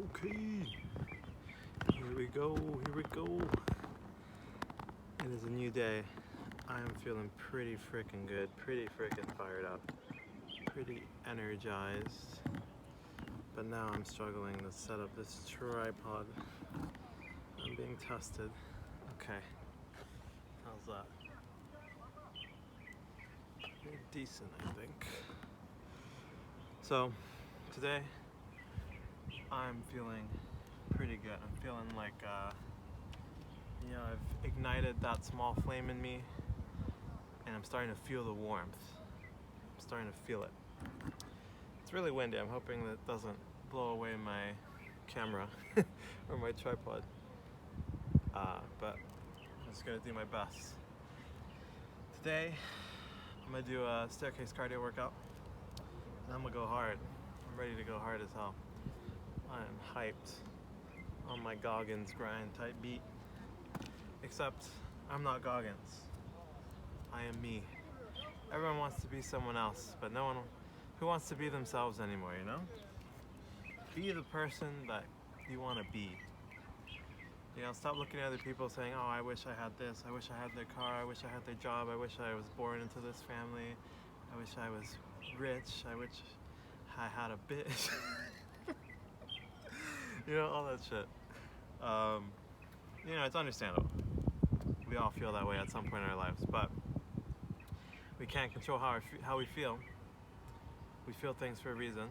Okay, here we go, here we go. It is a new day. I am feeling pretty freaking good, pretty freaking fired up, pretty energized. But now I'm struggling to set up this tripod. I'm being tested. Okay, how's that? Pretty decent, I think. So, today I'm feeling pretty good. I'm feeling like, I've ignited that small flame in me and I'm starting to feel the warmth. I'm starting to feel it. It's really windy. I'm hoping that it doesn't blow away my camera or my tripod. But I'm just gonna do my best. Today, I'm gonna do a staircase cardio workout and I'm gonna go hard. I'm ready to go hard as hell. I am hyped on my Goggins grind type beat. Except I'm not Goggins. I am me. Everyone wants to be someone else, but no one who wants to be themselves anymore, you know? Be the person that you want to be. You know, stop looking at other people saying, oh, I wish I had this, I wish I had their car, I wish I had their job, I wish I was born into this family, I wish I was rich, I wish I had a bitch. You know, all that shit. It's understandable. We all feel that way at some point in our lives, but we can't control how we feel. We feel things for a reason,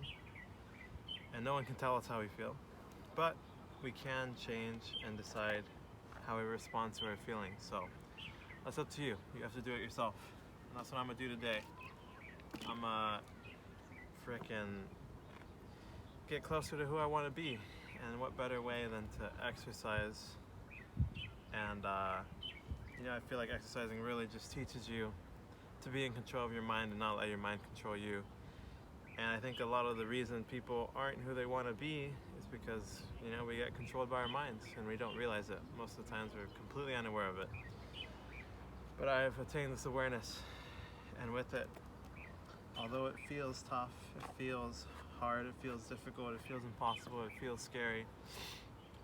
and no one can tell us how we feel. But we can change and decide how we respond to our feelings. So that's up to you. You have to do it yourself. And that's what I'm gonna do today. I'm gonna frickin' get closer to who I want to be. And what better way than to exercise? And I feel like exercising really just teaches you to be in control of your mind and not let your mind control you. And I think a lot of the reason people aren't who they want to be is because, we get controlled by our minds and we don't realize it. Most of the times we're completely unaware of it. But I've attained this awareness, and with it, although it feels tough, it feels hard, it feels difficult, it feels impossible, it feels scary,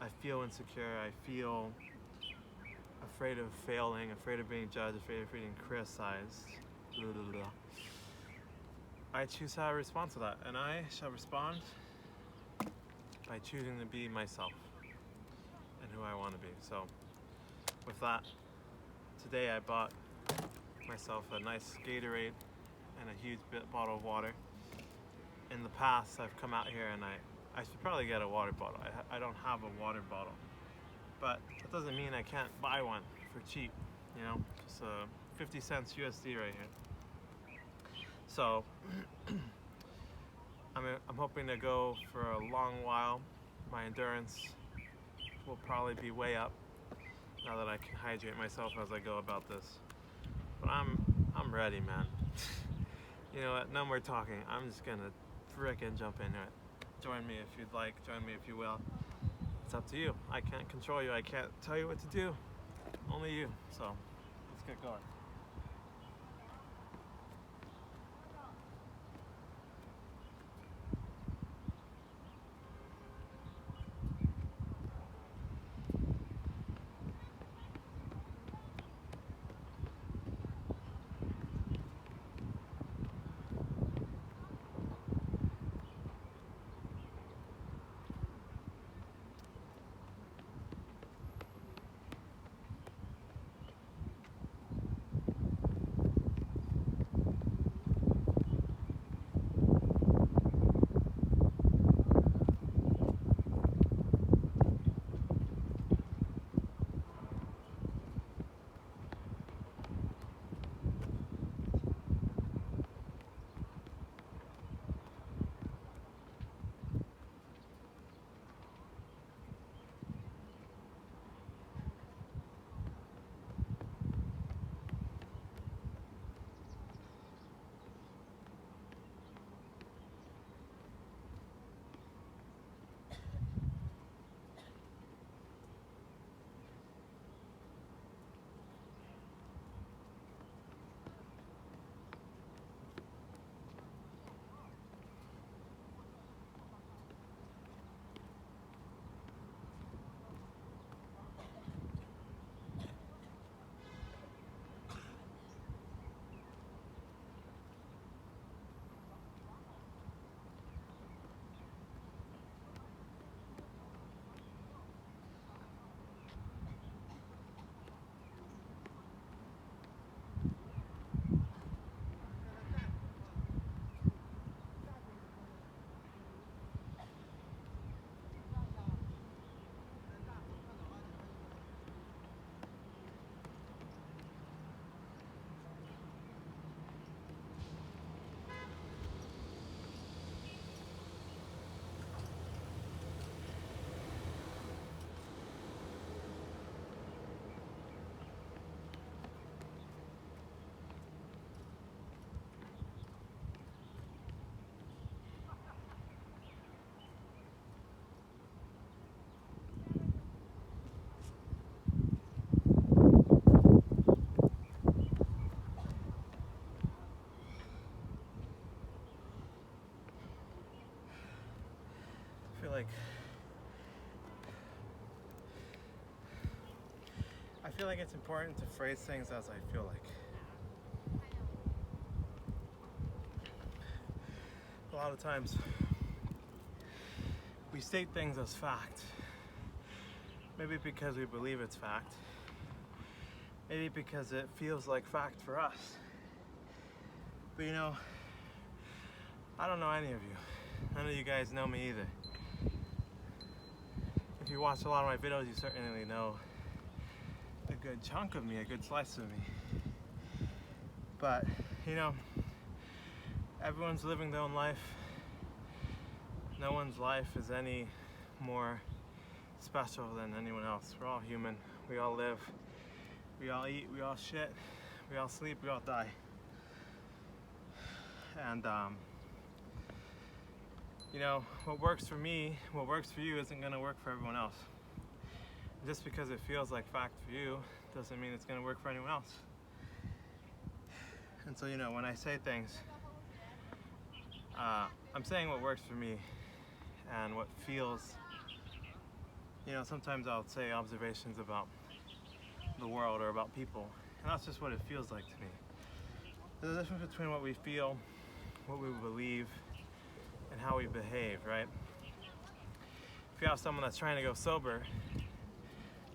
I feel insecure, I feel afraid of failing, afraid of being judged, afraid of being criticized. Blah, blah, blah. I choose how I respond to that, and I shall respond by choosing to be myself and who I want to be. So, with that, today I bought myself a nice Gatorade and a huge bottle of water. In the past, I've come out here and I should probably get a water bottle. I don't have a water bottle, but that doesn't mean I can't buy one for cheap. Just 50 cents USD right here. So I'm hoping to go for a long while. My endurance will probably be way up now that I can hydrate myself as I go about this. But I'm ready, man. You know what? No more talking. I'm just gonna frickin' jump into it. Join me if you'd like. Join me if you will. It's up to you. I can't control you. I can't tell you what to do. Only you. So let's get going. like it's important to phrase things as I feel like. A lot of times we state things as fact. Maybe because we believe it's fact. Maybe because it feels like fact for us. But you know, I don't know any of you. None of you guys know me either. If you watch a lot of my videos, you certainly know a good chunk of me, a good slice of me. But, you know, everyone's living their own life. No one's life is any more special than anyone else. We're all human. We all live. We all eat. We all shit. We all sleep. We all die. And, you know, what works for me, what works for you isn't going to work for everyone else. Just because it feels like fact for you doesn't mean it's going to work for anyone else. And so, you know, when I say things, I'm saying what works for me and what feels, you know, sometimes I'll say observations about the world or about people, and that's just what it feels like to me. There's a difference between what we feel, what we believe, and how we behave, right? If you have someone that's trying to go sober,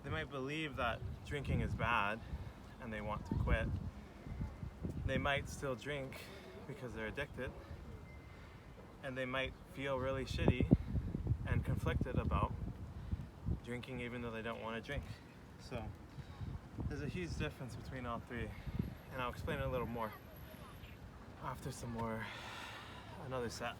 they might believe that drinking is bad and they want to quit. They might still drink because they're addicted, and they might feel really shitty and conflicted about drinking even though they don't want to drink. So there's a huge difference between all three, and I'll explain it a little more after another set.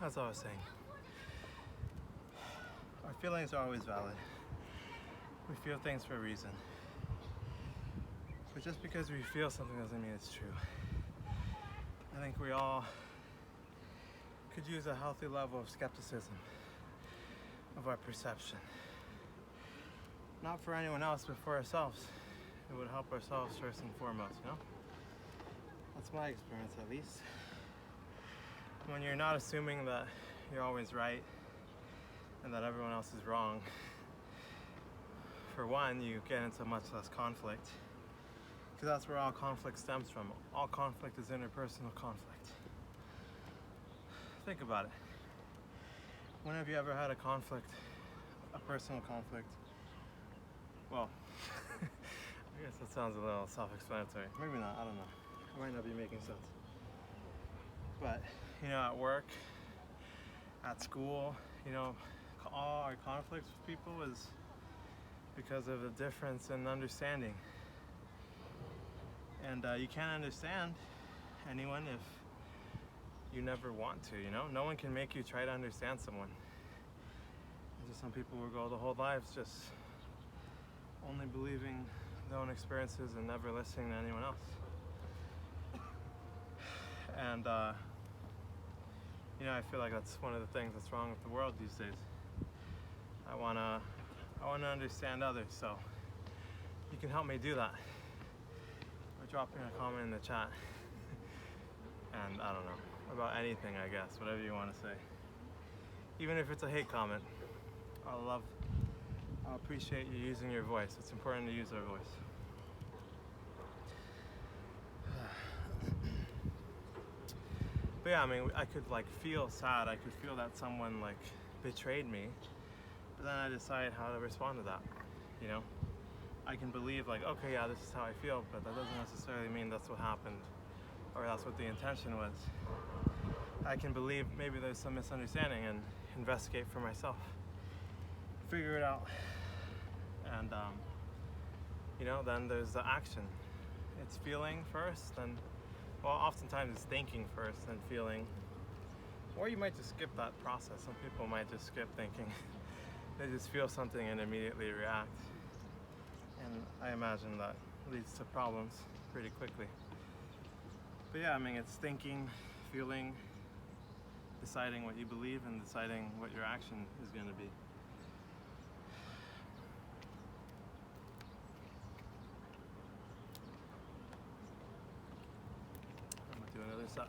as I was saying, our feelings are always valid. We feel things for a reason. But just because we feel something doesn't mean it's true. I think we all could use a healthy level of skepticism of our perception. Not for anyone else, but for ourselves. It would help ourselves first and foremost, you know? That's my experience, at least. When you're not assuming that you're always right and that everyone else is wrong, for one, you get into much less conflict, because that's where all conflict stems from. All conflict is interpersonal conflict. Think about it. When have you ever had a conflict, a personal conflict? Well, I guess that sounds a little self-explanatory. Maybe not, I don't know. It might not be making sense. But, you know, at work, at school, you know, all our conflicts with people is because of the difference in understanding. And you can't understand anyone if you never want to, you know? No one can make you try to understand someone. There's just some people will go the whole lives just only believing their own experiences and never listening to anyone else. And you know, I feel like that's one of the things that's wrong with the world these days. I wanna understand others, so you can help me do that. Or drop me a comment in the chat. And I don't know, about anything, I guess, whatever you want to say. Even if it's a hate comment, I'll appreciate you using your voice. It's important to use our voice. But yeah, I mean, I could like feel sad. I could feel that someone like betrayed me. But then I decide how to respond to that, you know? I can believe like, okay, yeah, this is how I feel, but that doesn't necessarily mean that's what happened or that's what the intention was. I can believe maybe there's some misunderstanding and investigate for myself. Figure it out. And, you know, then there's the action. It's feeling first, and, well, oftentimes it's thinking first, then feeling. Or you might just skip that process. Some people might just skip thinking. They just feel something and immediately react. And I imagine that leads to problems pretty quickly. But yeah, I mean, it's thinking, feeling, deciding what you believe, and deciding what your action is going to be. I'm going to do another set.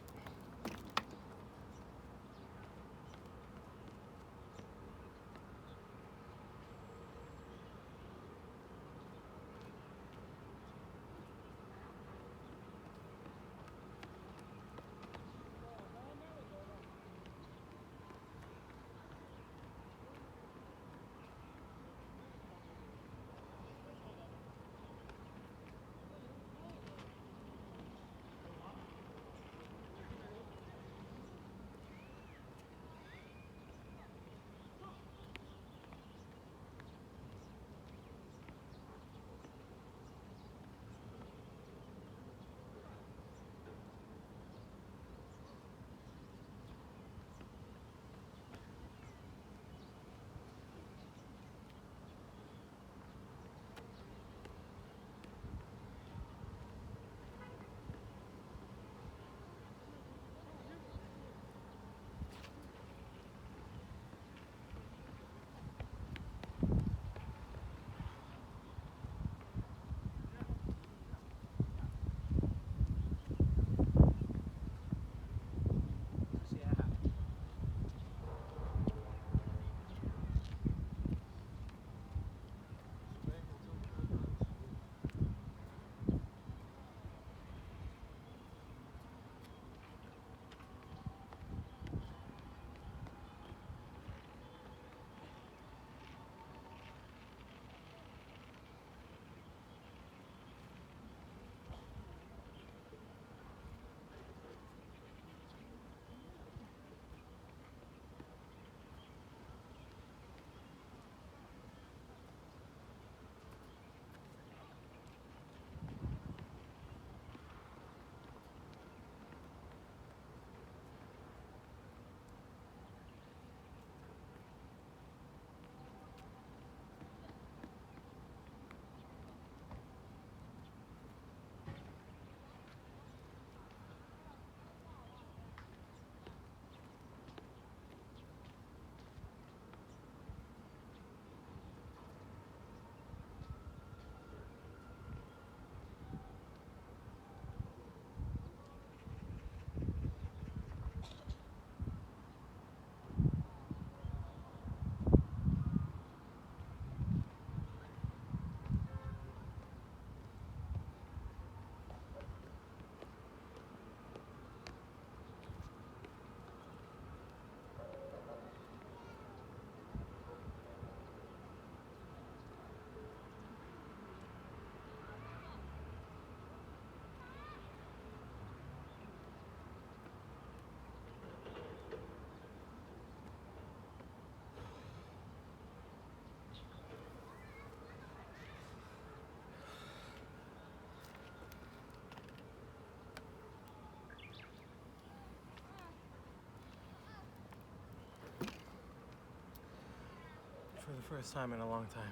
the first time in a long time.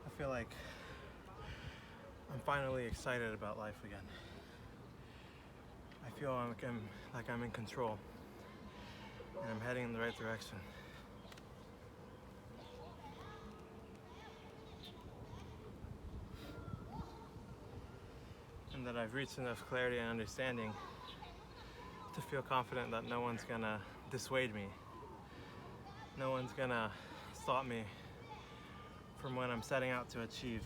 I feel like I'm finally excited about life again. I feel like I'm in control and I'm heading in the right direction. And that I've reached enough clarity and understanding to feel confident that no one's gonna dissuade me. No one's gonna stop me from what I'm setting out to achieve.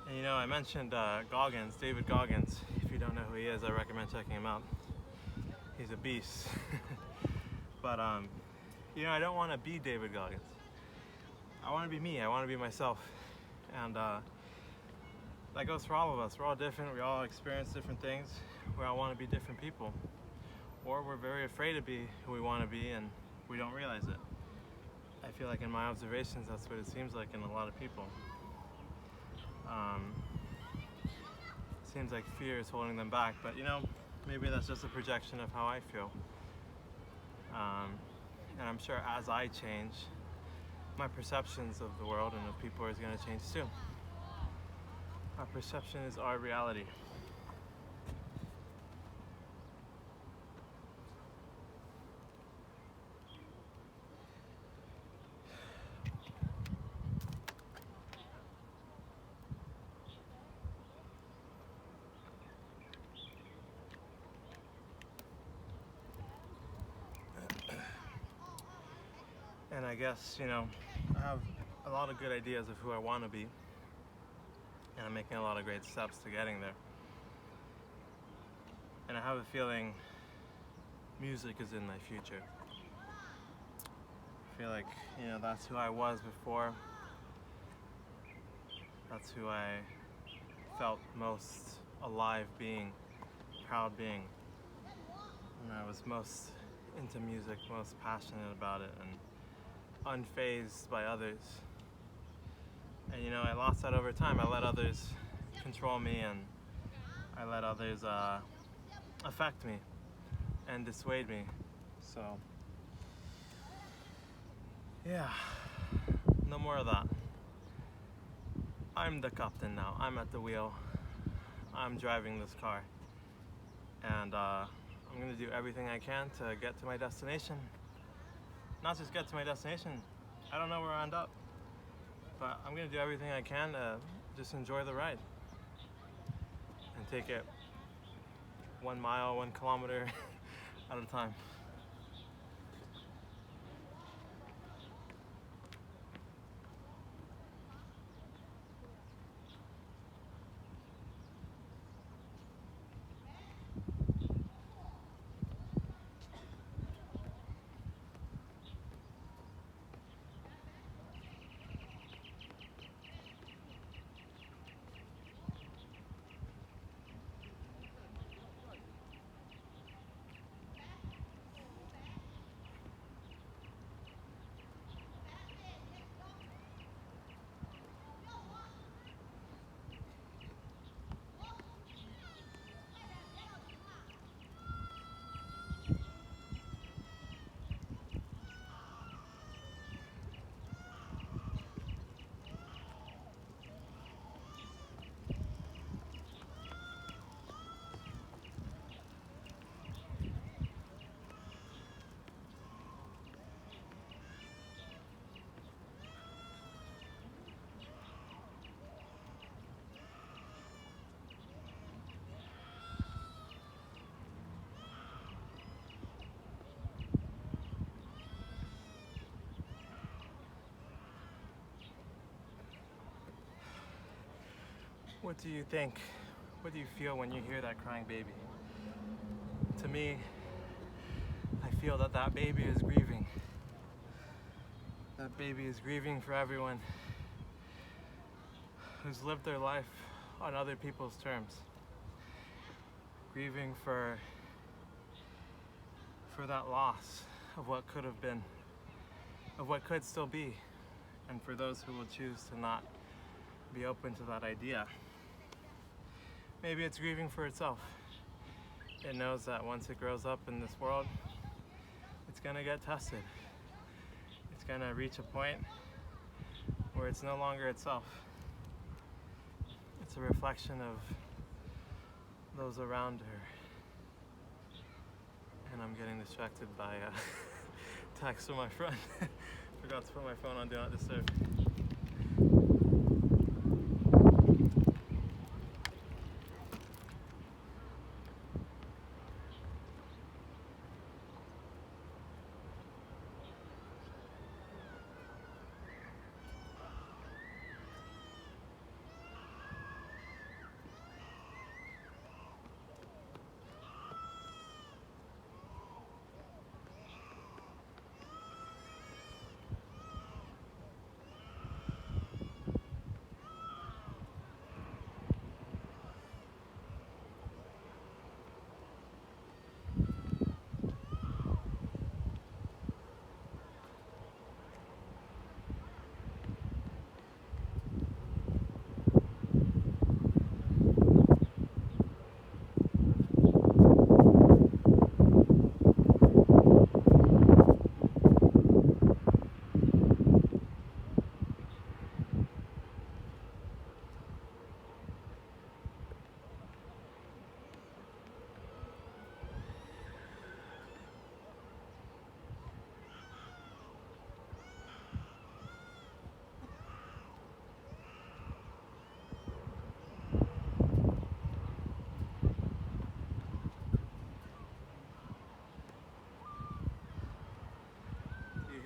And you know, I mentioned Goggins, David Goggins. If you don't know who he is, I recommend checking him out. He's a beast. But you know, I don't want to be David Goggins. I want to be me. I want to be myself. And that goes for all of us. We're all different. We all experience different things. We all want to be different people. Or we're very afraid to be who we want to be and we don't realize it. I feel like in my observations, that's what it seems like in a lot of people. It seems like fear is holding them back, but you know, maybe that's just a projection of how I feel. And I'm sure as I change, my perceptions of the world and of people is going to change too. Our perception is our reality. And I guess, you know, I have a lot of good ideas of who I want to be, and I'm making a lot of great steps to getting there. And I have a feeling music is in my future. I feel like, you know, that's who I was before. That's who I felt most alive being, proud being. And I was most into music, most passionate about it, and unfazed by others. And you know, I lost that over time. I let others control me, and I let others affect me and dissuade me. So yeah, no more of that. I'm the captain now. I'm at the wheel. I'm driving this car, and I'm gonna do everything I can to get to my destination. Not just get to my destination, I don't know where I end up, but I'm gonna do everything I can to just enjoy the ride and take it 1 mile, 1 kilometer at a time. What do you think? What do you feel when you hear that crying baby? To me, I feel that that baby is grieving. That baby is grieving for everyone who's lived their life on other people's terms. Grieving for that loss of what could have been, of what could still be, and for those who will choose to not be open to that idea. Maybe it's grieving for itself. It knows that once it grows up in this world, it's it's gonna get tested. It's gonna reach a point where it's no longer itself. It's a reflection of those around her. And I'm getting distracted by a text from my friend. Forgot to put my phone on Do Not Disturb.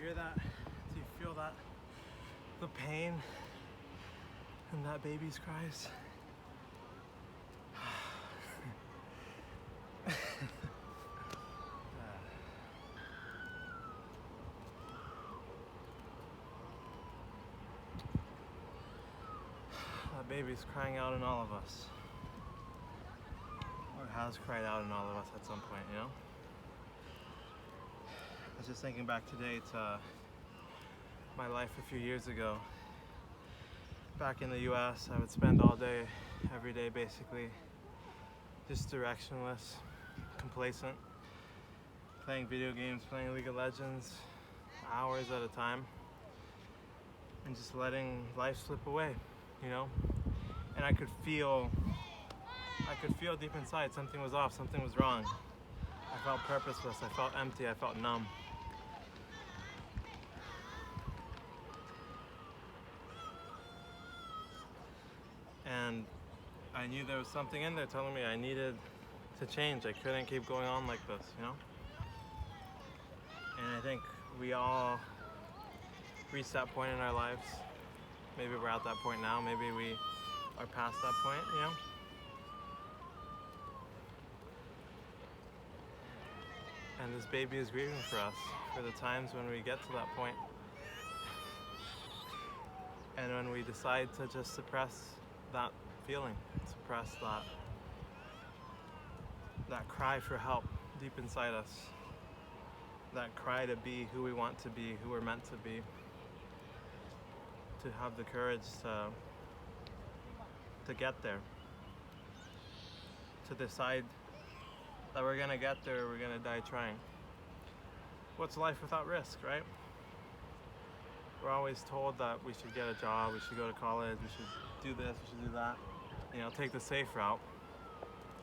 Hear that? Do you feel that? The pain in that baby's cries? That baby's crying out in all of us. Or has cried out in all of us at some point, you know? I was just thinking back today to my life a few years ago. Back in the US, I would spend all day, every day basically, just directionless, complacent, playing video games, playing League of Legends, hours at a time, and just letting life slip away, you know? And I could feel deep inside something was off, something was wrong. I felt purposeless, I felt empty, I felt numb. And I knew there was something in there telling me I needed to change. I couldn't keep going on like this, you know? And I think we all reach that point in our lives. Maybe we're at that point now, maybe we are past that point, you know? And this baby is grieving for us, for the times when we get to that point. And when we decide to just suppress that feeling, suppress that cry for help deep inside us, that cry to be who we want to be, who we're meant to be, to have the courage to get there, to decide that we're gonna get there, we're gonna die trying. What's life without risk, right? We're always told that we should get a job, we should go to college, we should do this, we should do that. You know, take the safe route.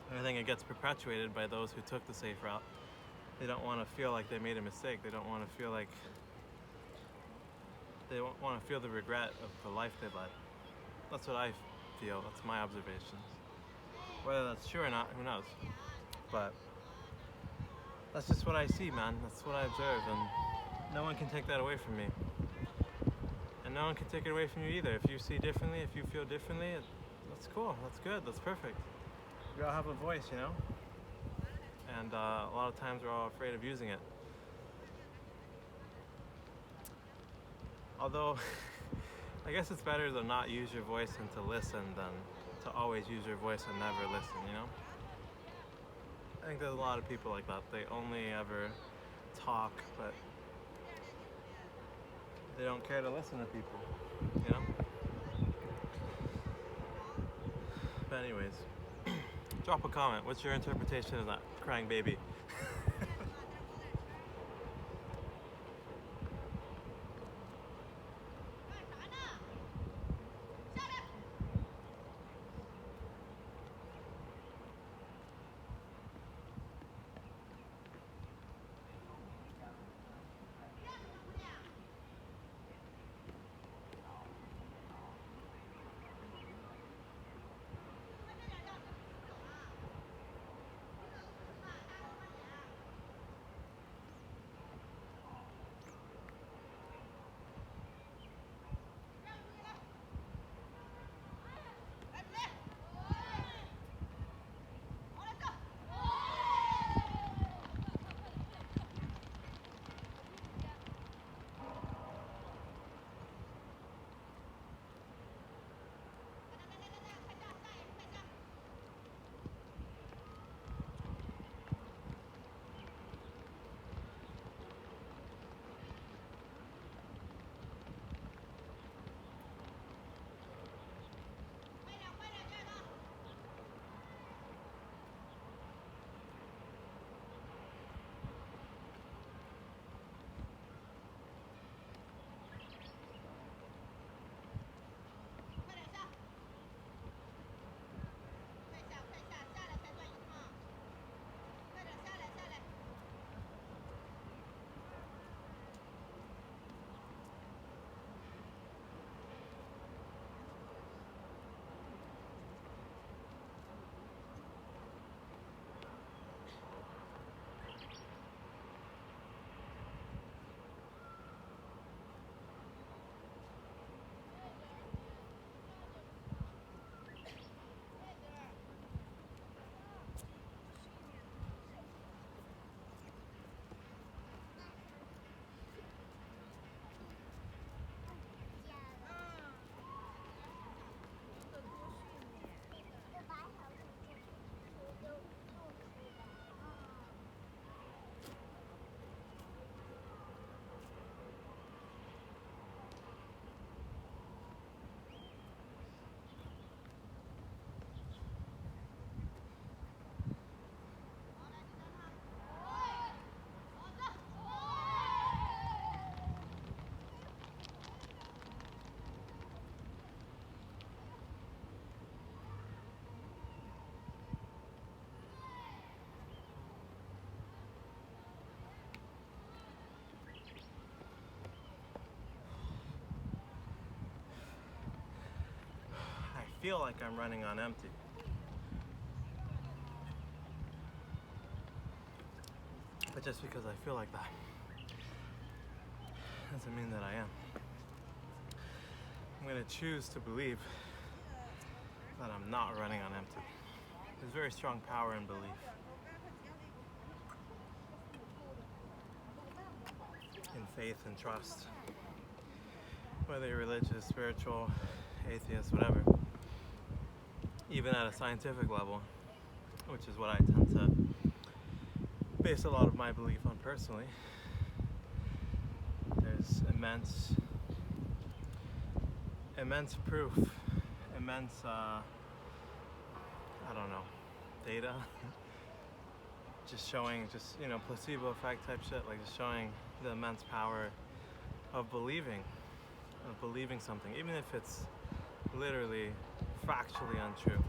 And I think it gets perpetuated by those who took the safe route. They don't want to feel like they made a mistake. They don't want to feel like they don't want to feel the regret of the life they led. That's what I feel. That's my observations. Whether that's true or not, who knows? But that's just what I see, man. That's what I observe, and no one can take that away from me. And no one can take it away from you either. If you see differently, if you feel differently, that's cool, that's good, that's perfect. We all have a voice, you know? And a lot of times we're all afraid of using it. Although, I guess it's better to not use your voice and to listen than to always use your voice and never listen, you know? I think there's a lot of people like that. They only ever talk, but they don't care to listen to people, you know? But anyways, drop a comment. What's your interpretation of that crying baby? feel like I'm running on empty. But just because I feel like that doesn't mean that I am. I'm going to choose to believe that I'm not running on empty. There's very strong power in belief. In faith and trust. Whether you're religious, spiritual, atheist, whatever. Even at a scientific level, which is what I tend to base a lot of my belief on personally. There's immense proof, immense, data, just showing, placebo effect type shit, like just showing the immense power of believing something, even if it's literally factually untrue.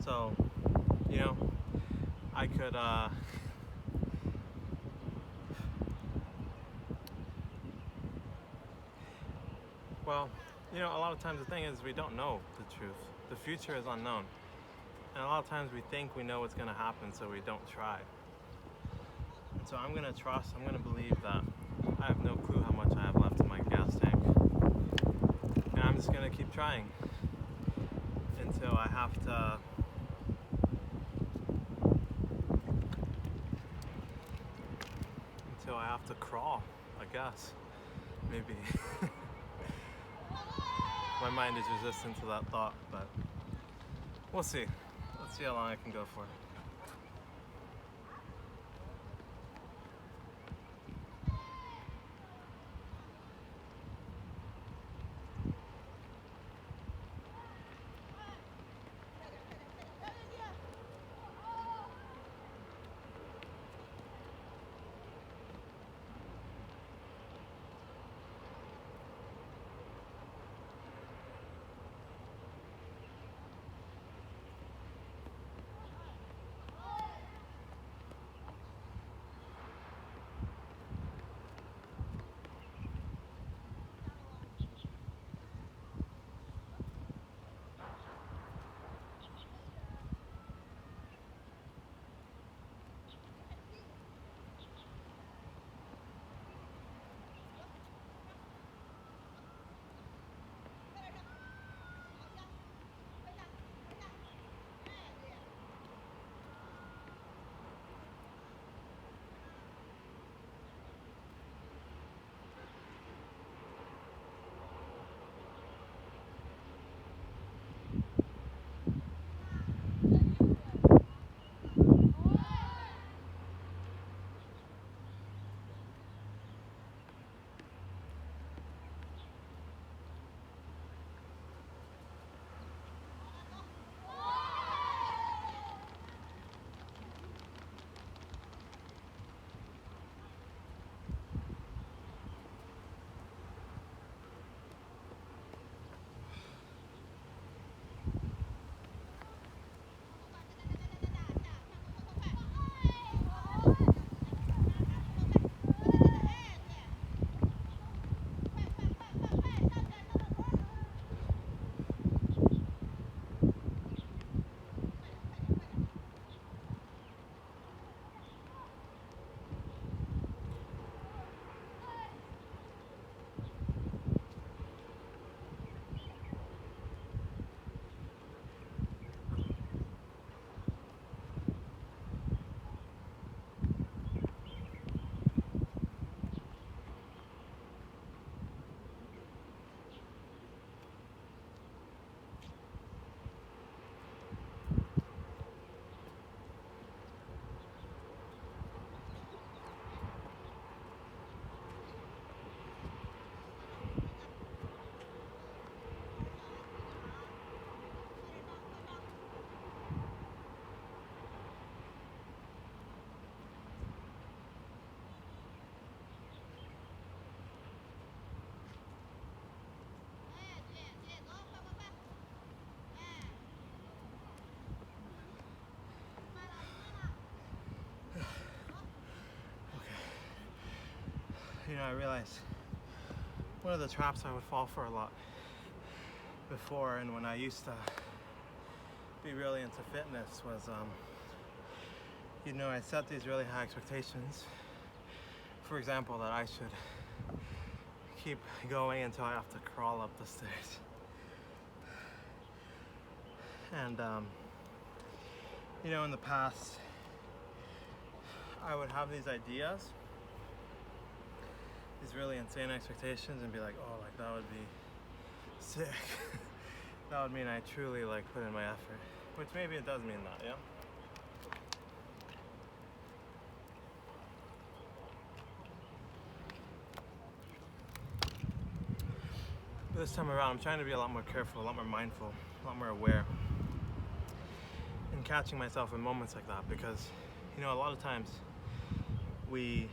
So, I could, a lot of times the thing is we don't know the truth. The future is unknown. And a lot of times we think we know what's going to happen, so we don't try. And so I'm going to trust, I'm going to believe that I have no clue how much I have left in my gas tank. And I'm just going to keep trying until I have to crawl, I guess. Maybe. My mind is resistant to that thought, but we'll see. Let's see how long I can go for. I realize one of the traps I would fall for a lot before, and when I used to be really into fitness, was I set these really high expectations. For example, that I should keep going until I have to crawl up the stairs. And in the past, I would have these ideas, these really insane expectations, and be like, oh, like that would be sick. That would mean I truly like put in my effort, which maybe it does mean that, yeah. But this time around, I'm trying to be a lot more careful, a lot more mindful, a lot more aware in catching myself in moments like that, because a lot of times we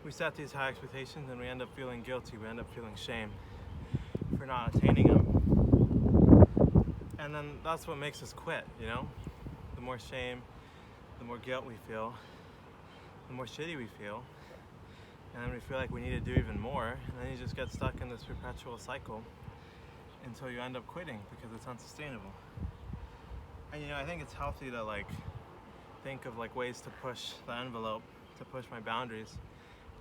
set these high expectations and we end up feeling guilty, we end up feeling shame for not attaining them. And then that's what makes us quit, The more shame, the more guilt we feel, the more shitty we feel. And then we feel like we need to do even more, and then you just get stuck in this perpetual cycle until you end up quitting because it's unsustainable. And I think it's healthy to think of ways to push the envelope, to push my boundaries,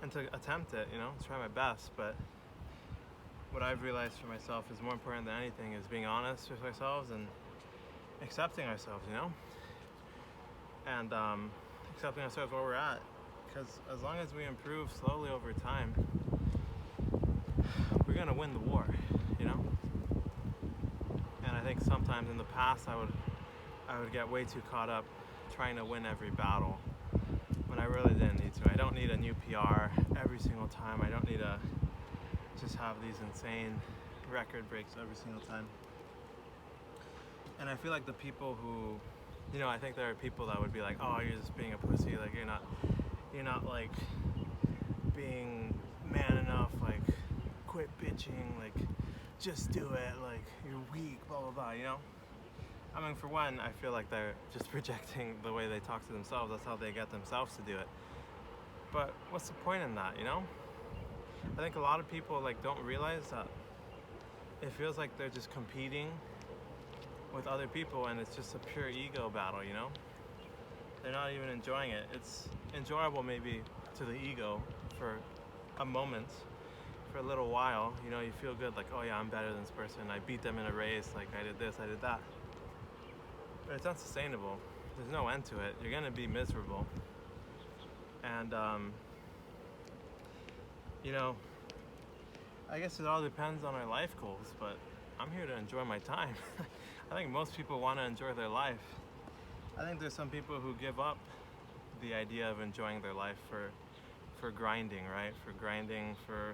and to attempt it, try my best. But what I've realized for myself is more important than anything is being honest with ourselves and accepting ourselves, and accepting ourselves where we're at. Because as long as we improve slowly over time, we're gonna win the war, And I think sometimes in the past I would get way too caught up trying to win every battle when I really didn't need to. I don't need a new PR every single time. I don't need to just have these insane record breaks every single time. And I feel like the people who, I think there are people that would be like, oh, you're just being a pussy, like you're not being man enough, quit bitching, just do it, you're weak, blah blah blah, I mean, for one, I feel like they're just projecting the way they talk to themselves. That's how they get themselves to do it. But what's the point in that, I think a lot of people don't realize that it feels like they're just competing with other people, and it's just a pure ego battle, They're not even enjoying it. It's enjoyable maybe to the ego for a moment, for a little while, you feel good, oh yeah, I'm better than this person, I beat them in a race, I did this, I did that. But it's unsustainable. There's no end to it. You're gonna be miserable. And I guess it all depends on our life goals, but I'm here to enjoy my time. I think most people want to enjoy their life. I think there's some people who give up the idea of enjoying their life for grinding, right? For grinding, for,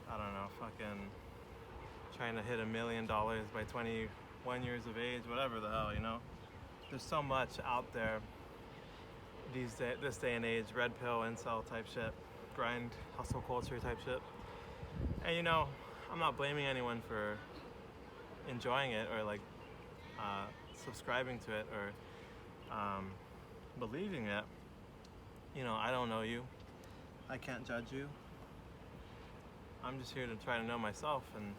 I don't know, fucking trying to hit $1 million by 21 years of age, whatever the hell, There's so much out there this day and age, red pill, incel type shit, grind, hustle culture type shit. And I'm not blaming anyone for enjoying it or subscribing to it or believing it. I don't know you. I can't judge you. I'm just here to try to know myself, and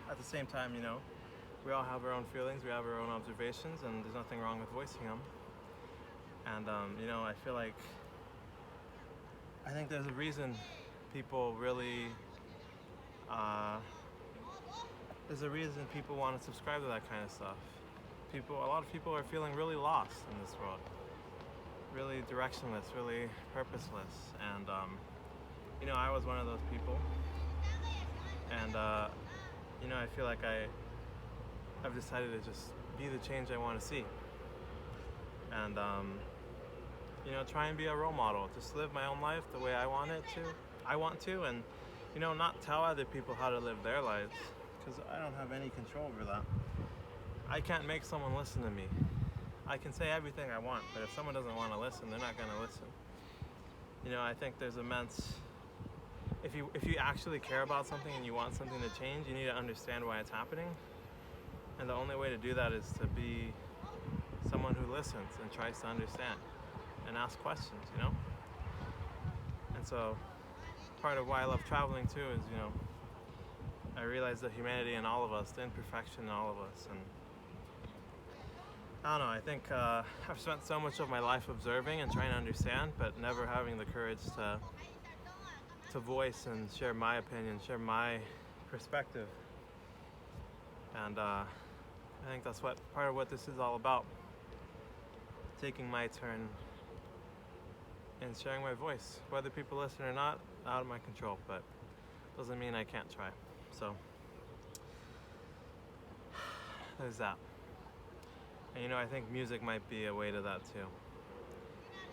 at the same time, we all have our own feelings, we have our own observations, and there's nothing wrong with voicing them. And I feel like I think there's a reason people really there's a reason people want to subscribe to that kind of stuff. A lot of people are feeling really lost in this world, really directionless, really purposeless, and I was one of those people, and I feel like I've decided to just be the change I want to see, and try and be a role model, just live my own life the way I want to, and not tell other people how to live their lives, because I don't have any control over that. I can't make someone listen to me. I can say everything I want, but if someone doesn't want to listen, they're not going to listen. I think there's immense, if you actually care about something and you want something to change, you need to understand why it's happening. And the only way to do that is to be someone who listens and tries to understand and ask questions, And so part of why I love traveling too is, I realize the humanity in all of us, the imperfection in all of us, and I don't know. I think I've spent so much of my life observing and trying to understand, but never having the courage to voice and share my opinion, share my perspective. And I think that's what part of what this is all about. Taking my turn and sharing my voice. Whether people listen or not, out of my control, but doesn't mean I can't try. So there's that. And I think music might be a way to that too.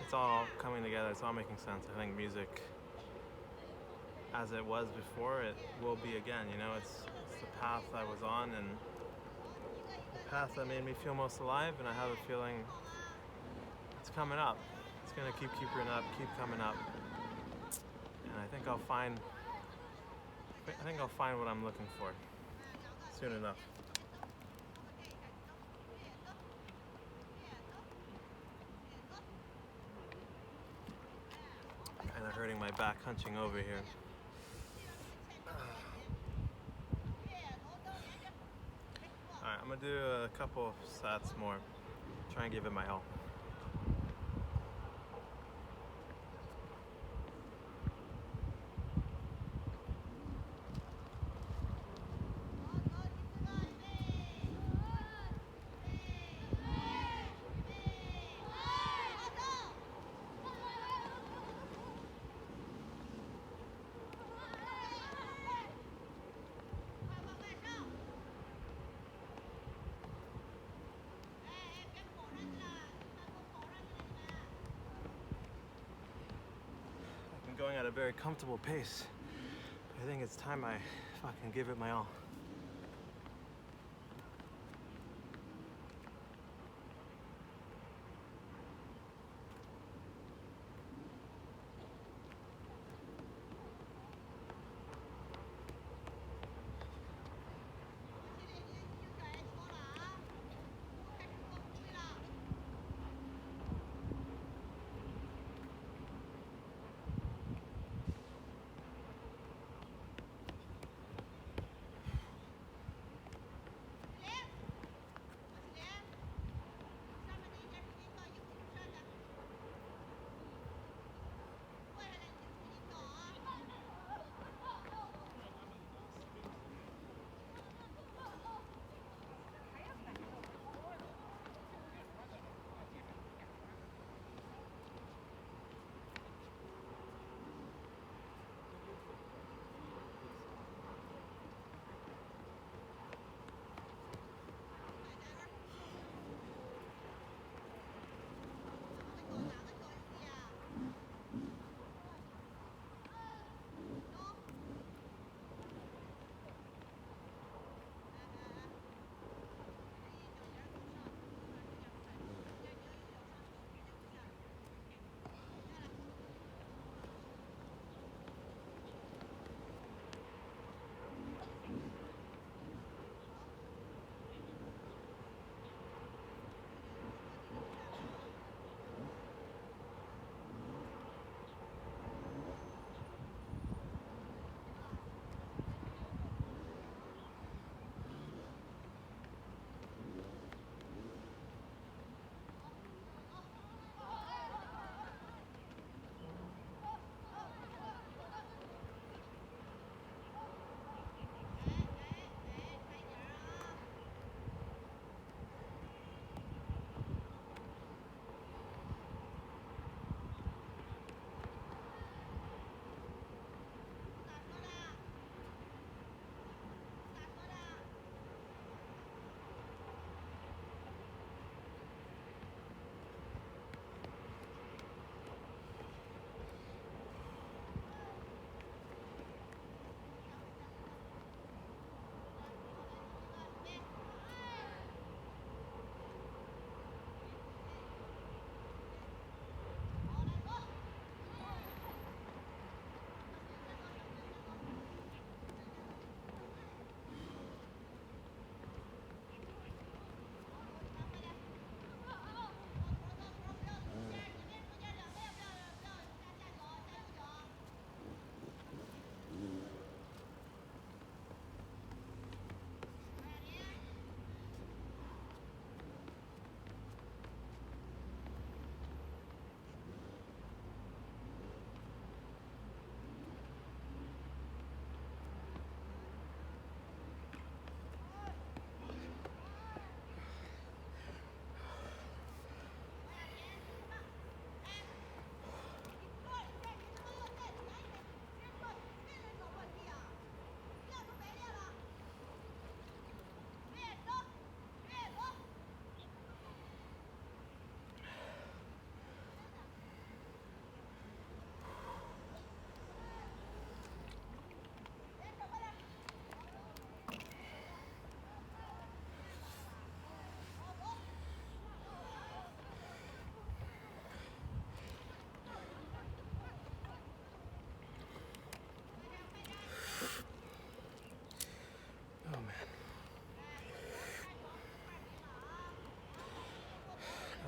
It's all coming together, it's all making sense. I think music, as it was before, it will be again. It's the path I was on, and the path that made me feel most alive, and I have a feeling it's coming up. It's gonna keep creeping up, keep coming up. And I think I'll find what I'm looking for soon enough. Kind of hurting my back hunching over here. Alright, I'm gonna do a couple sets more. Try and give it my all. Going at a very comfortable pace. I think it's time I fucking give it my all.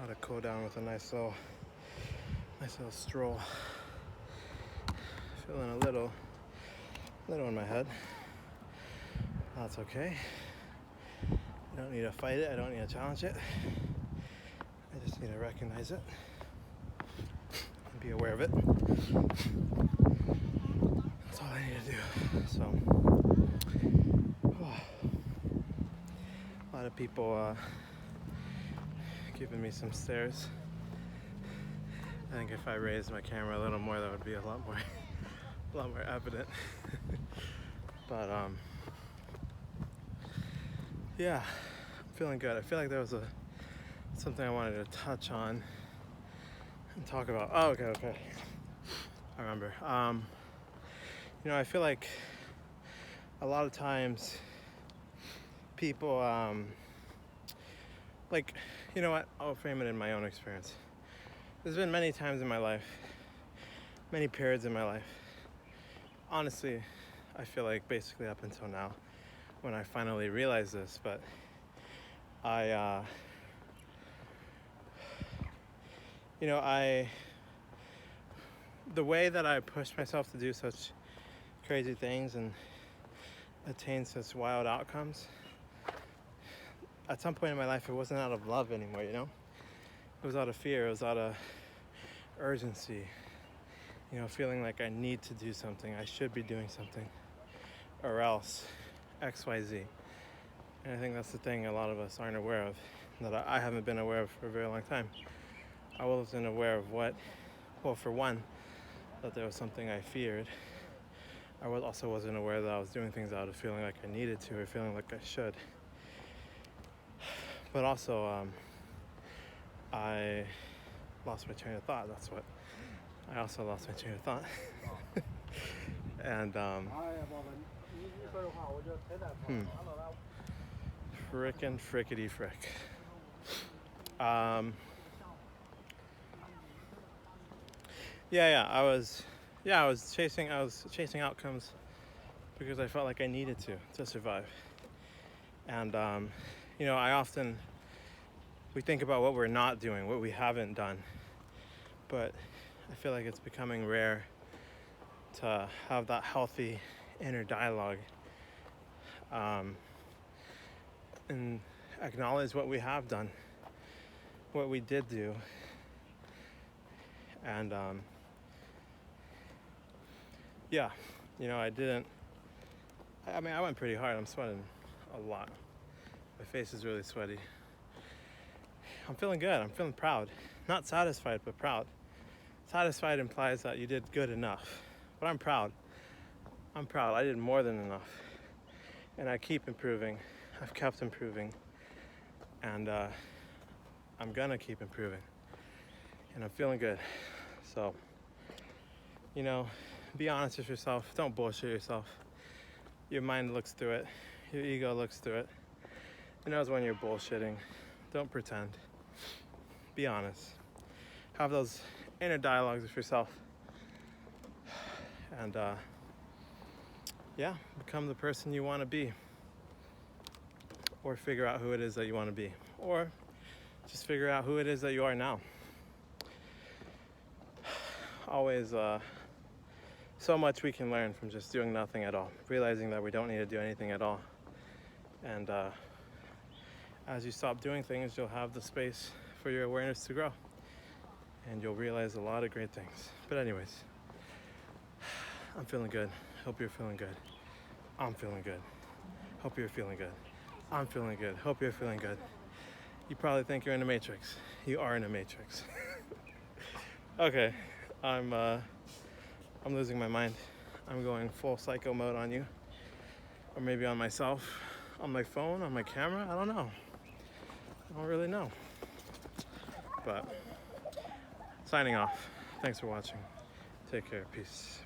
how to cool down with a nice little stroll. Feeling a little in my head. That's okay. I don't need to fight it. I don't need to challenge it. I just need to recognize it and be aware of it. That's all I need to do. So, a lot of people giving me some stares. I think if I raised my camera a little more, that would be a lot more evident. But yeah, I'm feeling good. I feel like there was something I wanted to touch on and talk about. Oh, okay. I remember. I feel like a lot of times people, you know what? I'll frame it in my own experience. There's been many times in my life, many periods in my life. Honestly, I feel like basically up until now, when I finally realized this, but the way that I pushed myself to do such crazy things and attain such wild outcomes, at some point in my life, it wasn't out of love anymore, It was out of fear, it was out of urgency, feeling like I need to do something, I should be doing something, or else XYZ. And I think that's the thing a lot of us aren't aware of, that I haven't been aware of for a very long time. I wasn't aware of for one, that there was something I feared. I also wasn't aware that I was doing things out of feeling like I needed to or feeling like I should. But also, I lost my train of thought. I also lost my train of thought. And frickety frick. I was chasing outcomes because I felt like I needed to survive. And we think about what we're not doing, what we haven't done, but I feel like it's becoming rare to have that healthy inner dialogue, and acknowledge what we have done, what we did do, and I went pretty hard. I'm sweating a lot. My face is really sweaty. I'm feeling good. I'm feeling proud. Not satisfied, but proud. Satisfied implies that you did good enough. But I'm proud. I did more than enough. And I keep improving. I've kept improving. And I'm gonna keep improving. And I'm feeling good. So, be honest with yourself. Don't bullshit yourself. Your mind looks through it. Your ego looks through it. It knows when you're bullshitting. Don't pretend. Be honest. Have those inner dialogues with yourself. And become the person you want to be. Or figure out who it is that you want to be. Or just figure out who it is that you are now. Always so much we can learn from just doing nothing at all. Realizing that we don't need to do anything at all. And as you stop doing things, you'll have the space for your awareness to grow. And you'll realize a lot of great things. But anyways, I'm feeling good. Hope you're feeling good. I'm feeling good. Hope you're feeling good. I'm feeling good. Hope you're feeling good. You probably think you're in a matrix. You are in a matrix. Okay, I'm losing my mind. I'm going full psycho mode on you. Or maybe on myself. On my phone, on my camera, I don't know. I don't really know. But signing off. Thanks for watching. Take care. Peace.